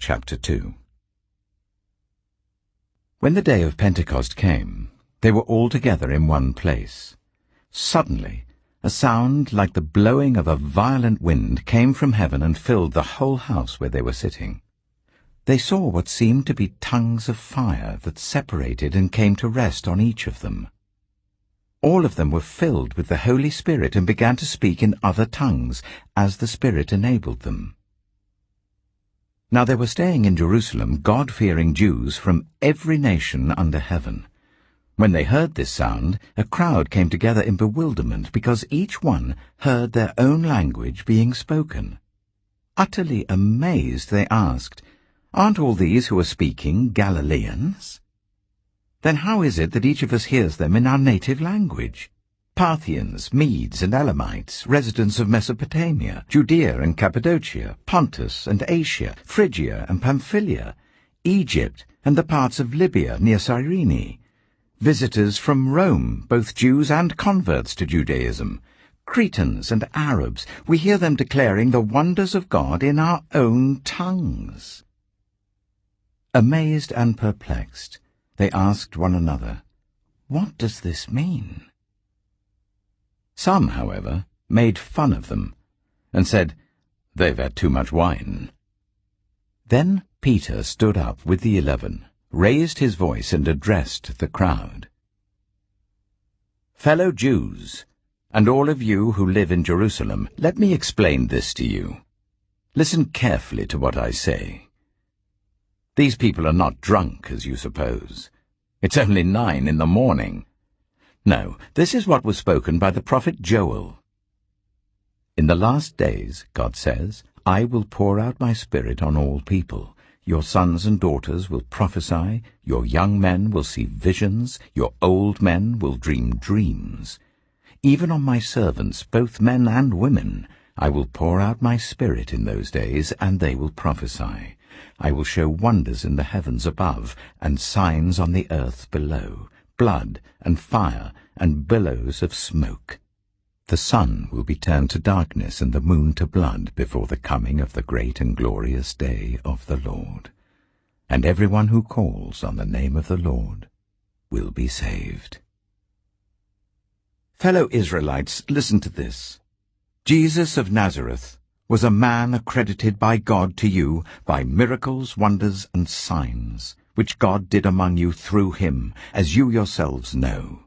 Chapter 2. When the day of Pentecost came, they were all together in one place. Suddenly, a sound like the blowing of a violent wind came from heaven and filled the whole house where they were sitting. They saw what seemed to be tongues of fire that separated and came to rest on each of them. All of them were filled with the Holy Spirit and began to speak in other tongues, as the Spirit enabled them. Now there were staying in Jerusalem God-fearing Jews from every nation under heaven. When they heard this sound, a crowd came together in bewilderment, because each one heard their own language being spoken. Utterly amazed, they asked, "Aren't all these who are speaking Galileans? Then how is it that each of us hears them in our native language? Parthians, Medes and Elamites, residents of Mesopotamia, Judea and Cappadocia, Pontus and Asia, Phrygia and Pamphylia, Egypt and the parts of Libya near Cyrene, visitors from Rome, both Jews and converts to Judaism, Cretans and Arabs, we hear them declaring the wonders of God in our own tongues." Amazed and perplexed, they asked one another, "What does this mean?" Some, however, made fun of them and said, "They've had too much wine." Then Peter stood up with the 11, raised his voice and addressed the crowd. "Fellow Jews, and all of you who live in Jerusalem, let me explain this to you. Listen carefully to what I say. These people are not drunk, as you suppose. It's only 9 in the morning. No, this is what was spoken by the prophet Joel. In the last days, God says, I will pour out my Spirit on all people. Your sons and daughters will prophesy, your young men will see visions, your old men will dream dreams. Even on my servants, both men and women, I will pour out my Spirit in those days, and they will prophesy. I will show wonders in the heavens above, and signs on the earth below, blood and fire and billows of smoke. The sun will be turned to darkness and the moon to blood before the coming of the great and glorious day of the Lord. And everyone who calls on the name of the Lord will be saved." Fellow Israelites, listen to this. Jesus of Nazareth was a man accredited by God to you by miracles, wonders, and signs, which God did among you through him, as you yourselves know.